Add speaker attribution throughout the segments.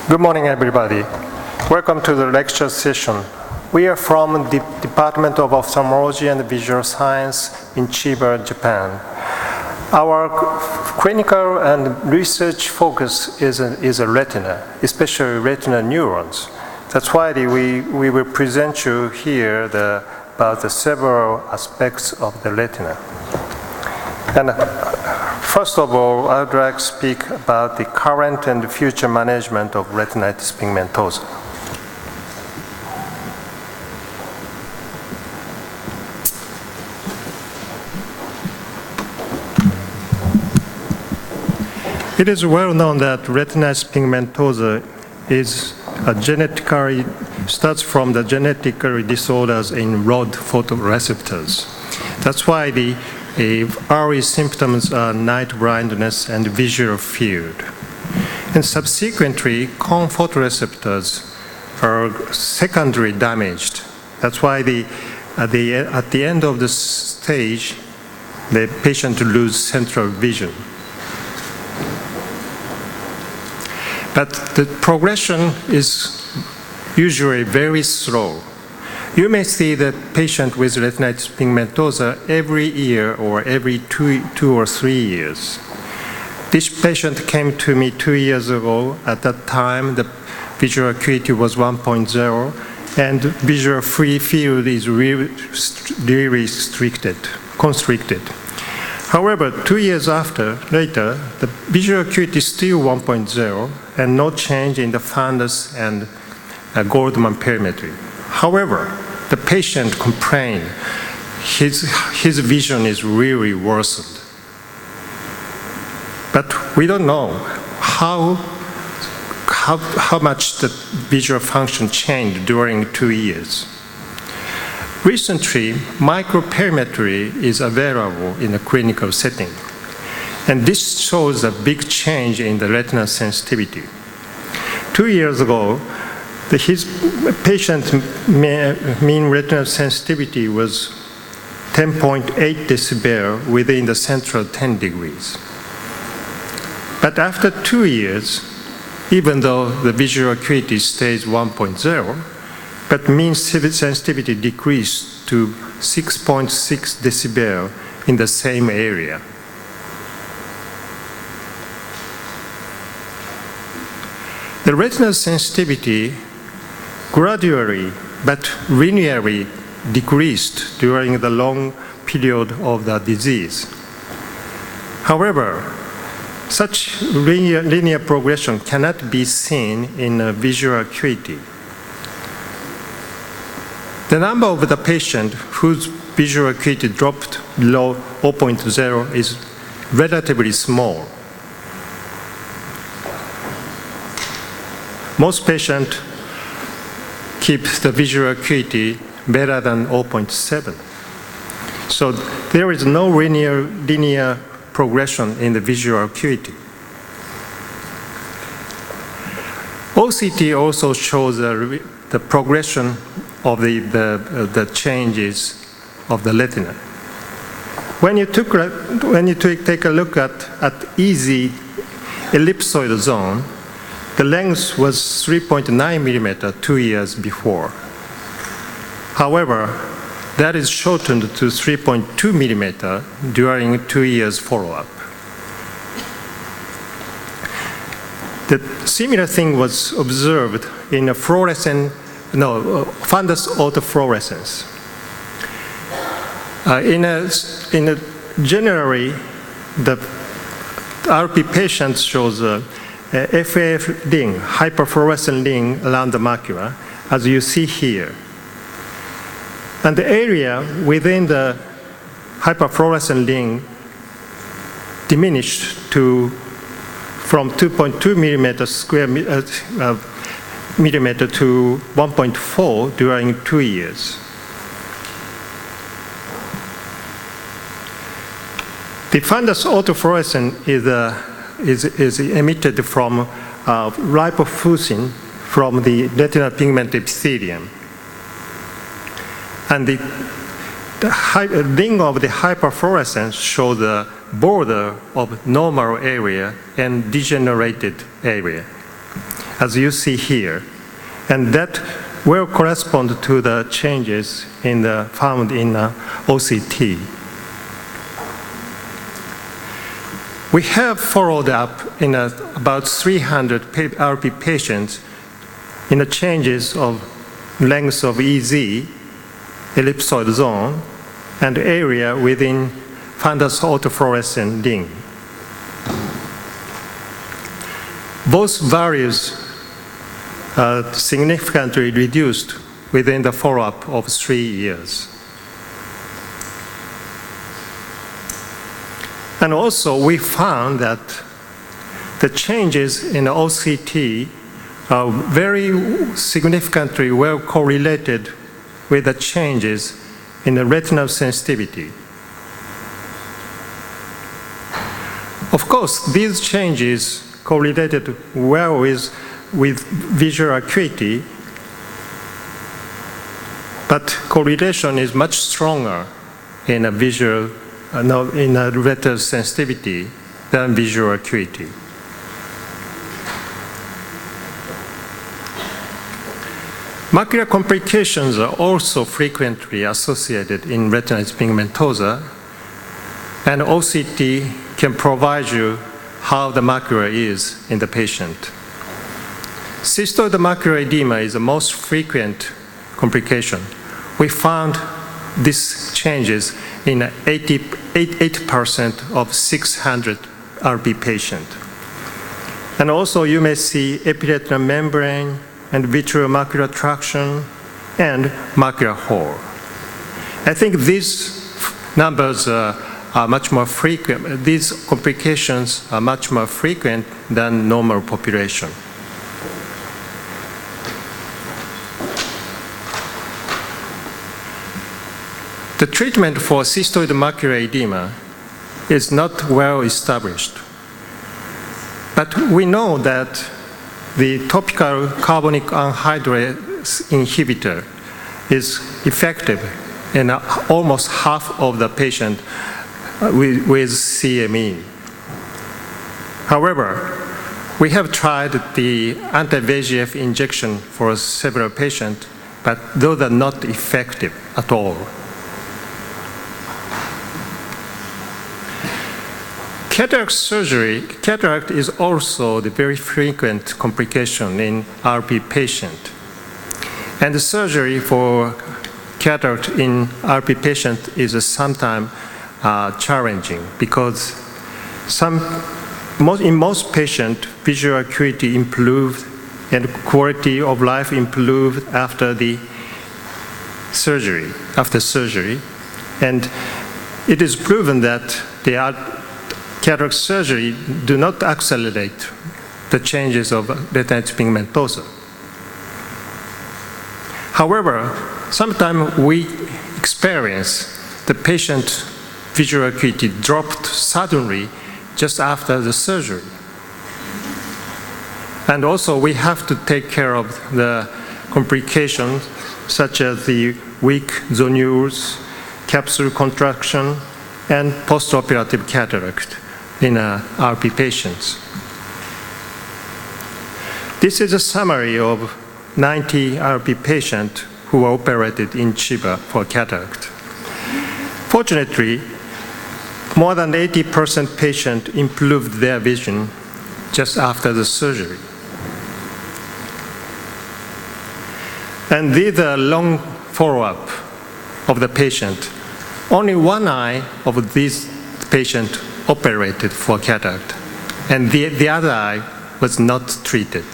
Speaker 1: Good morning, everybody. Welcome to the lecture session. We are from the Department of Ophthalmology and Visual Science in Chiba, Japan. Our clinical and research focus is a retina, especially retina neurons. That's why we will present you here about the several aspects of the retina. And first of all, I would like to speak about the current and future management of retinitis pigmentosa. It is well known that retinitis pigmentosa starts from the genetically disorders in rod photoreceptors. That's why the early symptoms are night blindness and visual field. And subsequently, cone photoreceptors are secondary damaged. That's why at the end of the stage, the patient loses central vision. But the progression is usually very slow. You may see the patient with retinitis pigmentosa every year or every two or 3 years. This patient came to me 2 years ago. At that time, the visual acuity was 1.0, and visual free field is really constricted. However, 2 years later, the visual acuity is still 1.0 and no change in the fundus and Goldman perimetry. However, the patient complained his vision is really worsened. But we don't know how much the visual function changed during 2 years. Recently, microperimetry is available in a clinical setting, and this shows a big change in the retina sensitivity. 2 years ago, his patient's mean retinal sensitivity was 10.8 decibel within the central 10 degrees. But after 2 years, even though the visual acuity stays 1.0, but mean sensitivity decreased to 6.6 decibel in the same area. The retinal sensitivity gradually but linearly decreased during the long period of the disease. However, such linear progression cannot be seen in visual acuity. The number of the patient whose visual acuity dropped below 0.0 is relatively small. Most patients keep the visual acuity better than 0.7. So there is no linear progression in the visual acuity. OCT also shows the progression of the changes of the retina. When you take a look at easy ellipsoid zone, the length was 3.9 millimeter 2 years before. However, that is shortened to 3.2 millimeter during 2 years follow-up. The similar thing was observed in a fundus autofluorescence. Generally, the RP patient shows a FAF ring, hyperfluorescent ring around the macula, as you see here. And the area within the hyperfluorescent ring diminished from 2.2 millimeter to 1.4 during 2 years. The fundus autofluorescence is emitted from lipofuscin from the retinal pigment epithelium. And the ring of the hyperfluorescence shows the border of normal area and degenerated area. as you see here, and that will correspond to the changes found in OCT. We have followed up in about 300 RP patients in the changes of length of EZ, ellipsoid zone, and area within fundus autofluorescent ring. Both values are significantly reduced within the follow-up of 3 years. And also, we found that the changes in OCT are very significantly well correlated with the changes in the retinal sensitivity. Of course, these changes correlated well with visual acuity, but correlation is much stronger in a retinal sensitivity than visual acuity. Macular complications are also frequently associated in retinitis pigmentosa, and OCT can provide you how the macula is in the patient. Cystoid macular edema is the most frequent complication. We found these changes in 88% of 600 RP patients. And also you may see epiretinal membrane and vitreomacular traction and macular hole. I think these numbers are much more frequent. These complications are much more frequent than normal population. The treatment for cystoid macular edema is not well established. But we know that the topical carbonic anhydrase inhibitor is effective in almost half of the patient with CME. However, we have tried the anti-VEGF injection for several patients, but those are not effective at all. Cataract surgery, cataract is also the very frequent complication in RP patient. And the surgery for cataract in RP patient is sometimes challenging because in most patients, visual acuity improved and quality of life improved after surgery. And it is proven that cataract surgery do not accelerate the changes of retinitis pigmentosa. However, sometimes we experience the patient visual acuity dropped suddenly just after the surgery. And also we have to take care of the complications such as the weak zonules, capsule contraction, and postoperative cataract in RP patients. This is a summary of 90 RP patients who were operated in Chiba for cataract. Fortunately, more than 80% patients improved their vision just after the surgery. And these are long follow-up of the patient. Only one eye of these patients operated for cataract, and the other eye was not treated.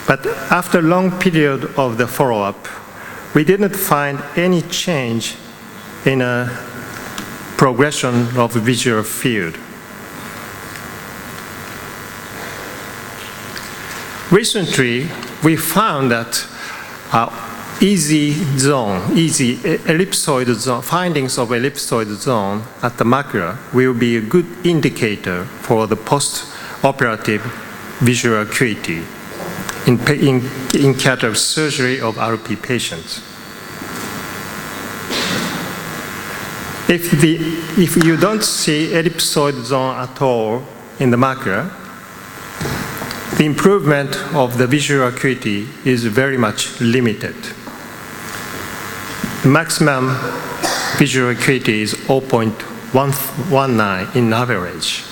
Speaker 1: But after a long period of the follow-up, we didn't find any change in a progression of visual field. Recently, we found that ellipsoid zone, findings of ellipsoid zone at the macula will be a good indicator for the post-operative visual acuity in cataract surgery of RP patients. If you don't see ellipsoid zone at all in the macula, the improvement of the visual acuity is very much limited. The maximum visual acuity is 0.119 in average.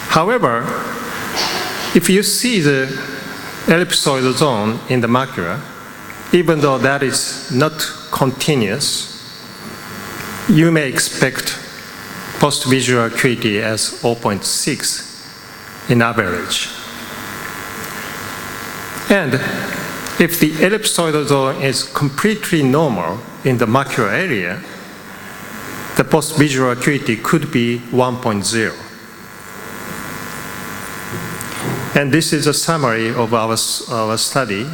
Speaker 1: However, if you see the ellipsoid zone in the macula, even though that is not continuous, you may expect post-visual acuity as 0.6 in average. And if the ellipsoid zone is completely normal in the macular area, the post-visual acuity could be 1.0. And this is a summary of our study.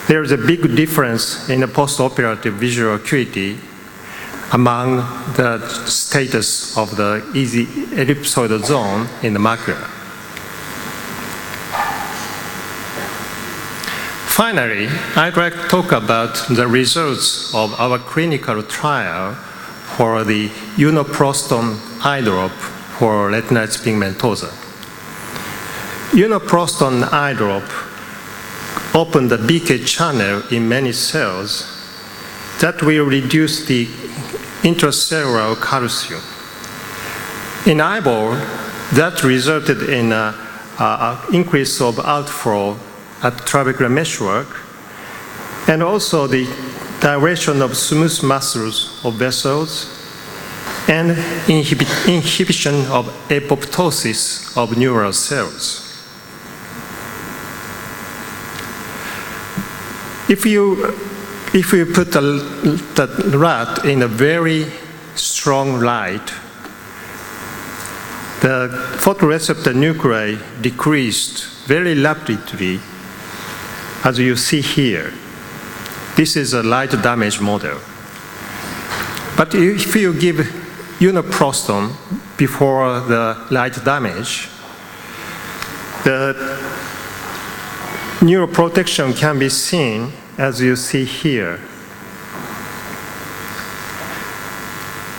Speaker 1: There is a big difference in the post-operative visual acuity among the status of the easy ellipsoid zone in the macula. Finally, I'd like to talk about the results of our clinical trial for the uniproston eye drop for retinitis pigmentosa. Uniproston eye drop opened the BK channel in many cells that will reduce the intracellular calcium. In eyeball, that resulted in an increase of outflow at trabecular meshwork, and also the dilation of smooth muscles of vessels, and inhibition of apoptosis of neural cells. If you put the rat in a very strong light, the photoreceptor nuclei decreased very rapidly, as you see here. This is a light damage model. But if you give uniproston before the light damage, the neuroprotection can be seen as you see here.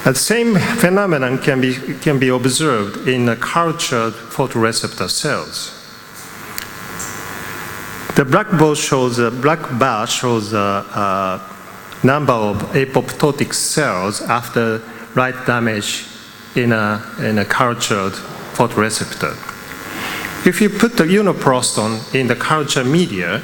Speaker 1: The same phenomenon can be observed in cultured photoreceptor cells. The black bar shows a number of apoptotic cells after light damage in a cultured photoreceptor. If you put the uniproston in the culture media,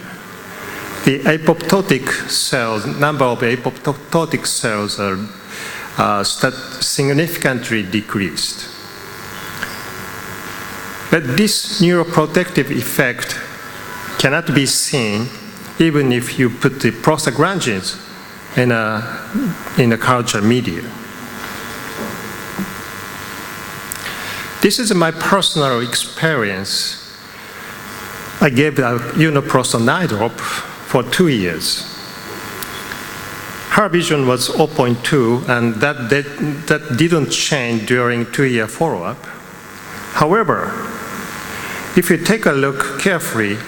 Speaker 1: the apoptotic cells, number of apoptotic cells are significantly decreased. But this neuroprotective effect cannot be seen even if you put the prostaglandins in a culture media. This is my personal experience. I gave a uniproston eye drop for 2 years. Her vision was 0.2, and that didn't change during 2-year follow-up. However, if you take a look carefully,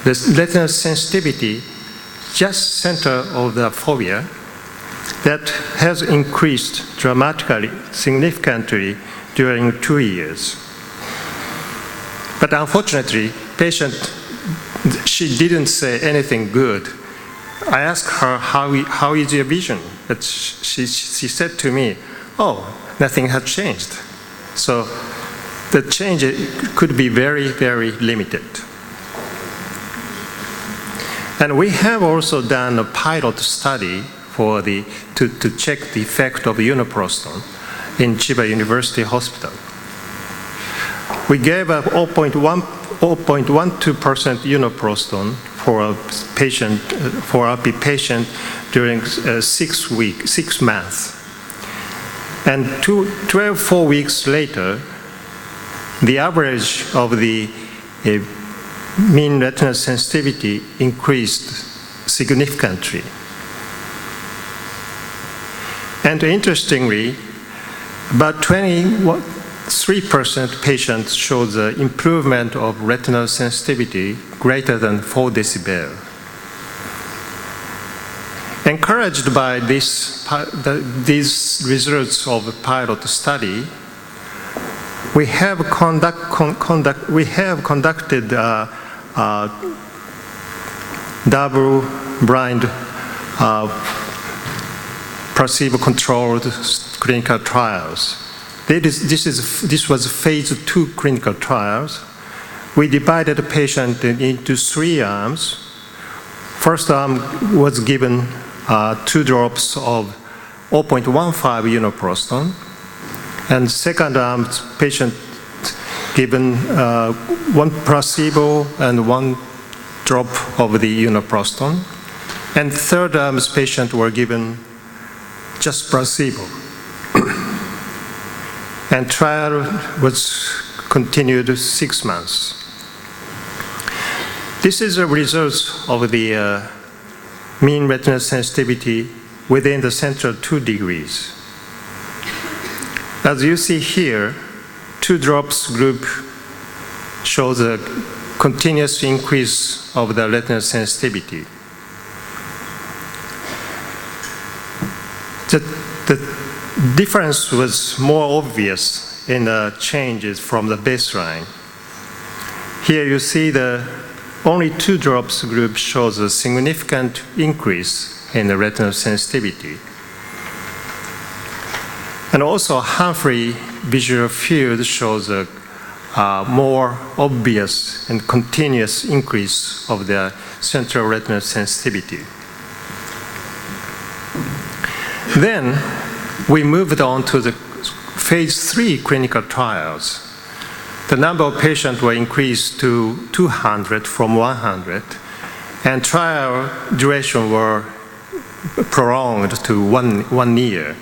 Speaker 1: the retinal sensitivity just center of the fovea that has increased dramatically, significantly during 2 years. But unfortunately, she didn't say anything good. I asked her, how is your vision? But she said to me, oh, nothing had changed. So the change could be very, very limited. And we have also done a pilot study to check the effect of uniproston in Chiba University Hospital. We gave a 0.12% uniproston for a RP patient during 6 months. And 4 weeks later, the average of the mean retinal sensitivity increased significantly. And interestingly, about 23% patients showed the improvement of retinal sensitivity greater than 4 decibel. Encouraged by these results of the pilot study, we have conducted double-blind placebo-controlled clinical trials. This was phase 2 clinical trials. We divided the patient into 3 arms. First arm was given 2 drops of 0.15 uniproston, and second arm patient given 1 placebo and 1 drop of the uniproston, and third arm's patient were given just placebo. And trial was continued 6 months. This is the results of the mean retinal sensitivity within the central 2 degrees. As you see here, 2 drops group shows a continuous increase of the retinal sensitivity. The difference was more obvious in the changes from the baseline. Here you see the only 2 drops group shows a significant increase in the retinal sensitivity. And also Humphrey visual field shows a more obvious and continuous increase of the central retinal sensitivity. Then we moved on to the phase 3 clinical trials. The number of patients were increased to 200 from 100, and trial duration were prolonged to one year.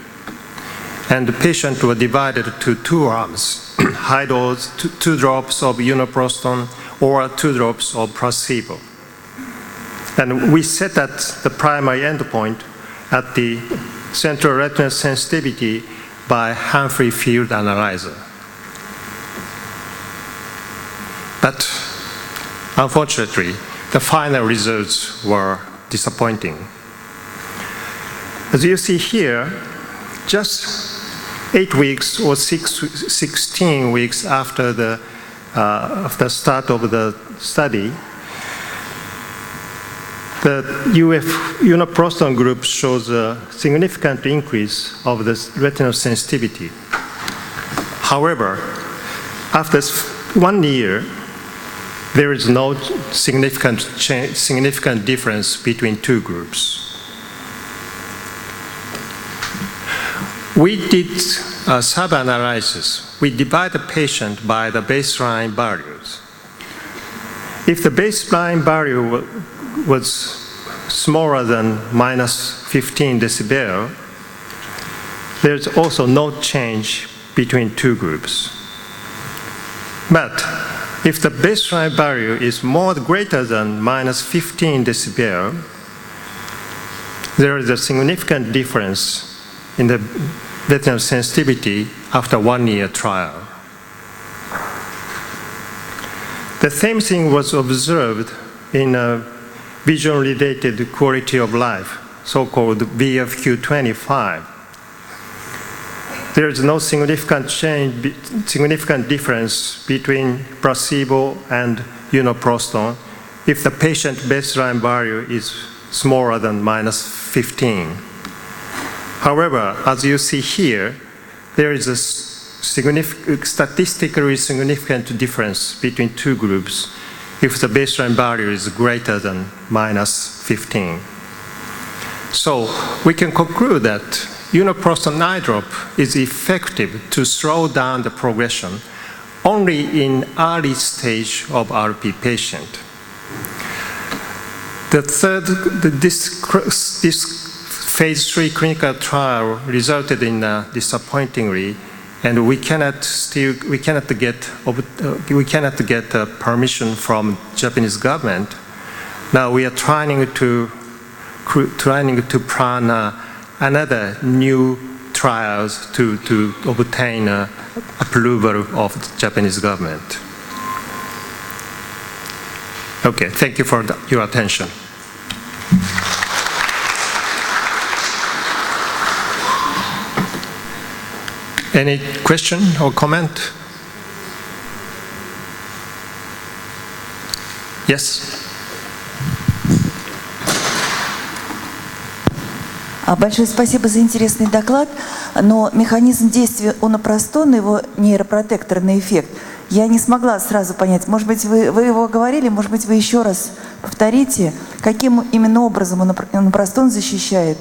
Speaker 1: And the patients were divided to 2 arms, high dose, 2 drops of uniproston or 2 drops of placebo. And we set at the primary endpoint at the central retinal sensitivity by Humphrey field analyzer. But unfortunately, the final results were disappointing. As you see here, just 8 weeks or 16 weeks after the start of the study, the uniproston group shows a significant increase of the retinal sensitivity. However, after 1 year, there is no significant difference between 2 groups. We did a sub-analysis. We divide the patient by the baseline values. If the baseline value was smaller than minus 15 decibel, there's also no change between 2 groups. But if the baseline value is greater than minus 15 decibel, there is a significant difference in the retinal sensitivity after 1 year trial. The same thing was observed in vision-related quality of life, so-called VFQ-25. There is no significant difference between placebo and uniproston if the patient baseline value is smaller than minus 15. However, as you see here, there is a statistically significant difference between 2 groups if the baseline value is greater than minus 15. So we can conclude that uniproston eye drop is effective to slow down the progression only in early stage of RP patient. This phase 3 clinical trial resulted in disappointingly, and we cannot get permission from Japanese government. Now we are trying to plan another new trials to obtain approval of the Japanese government. Okay, thank you for your attention. Any question or comment? Yes.
Speaker 2: Большое спасибо за интересный доклад, но механизм действия онопростона, его нейропротекторный эффект, я не смогла сразу понять. Может быть, вы его говорили, может быть, вы еще раз повторите, каким именно образом онопростон защищает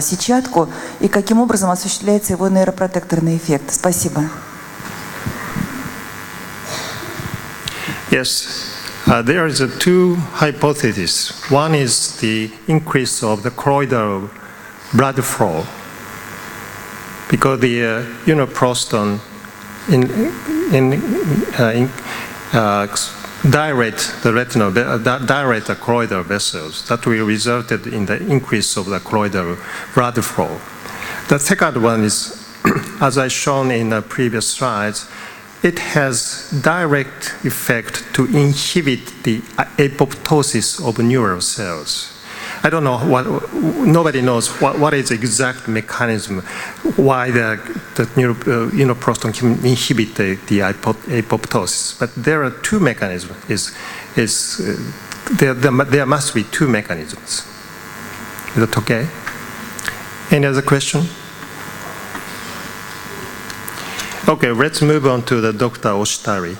Speaker 2: сетчатку и каким образом осуществляется его нейропротекторный эффект. Спасибо.
Speaker 1: Yes. There is two hypotheses. One is the increase of the colloidal blood flow, because the uniproston direct the retinal, direct the colloidal vessels. That will result in the increase of the colloidal blood flow. The second one is, as I shown in the previous slides, it has direct effect to inhibit the apoptosis of neural cells. I don't know nobody knows what is the exact mechanism why the uniproston can inhibit the apoptosis. But there are two mechanisms. There must be two mechanisms. Is that okay? Any other question? Okay, let's move on to the Dr. Oshitari.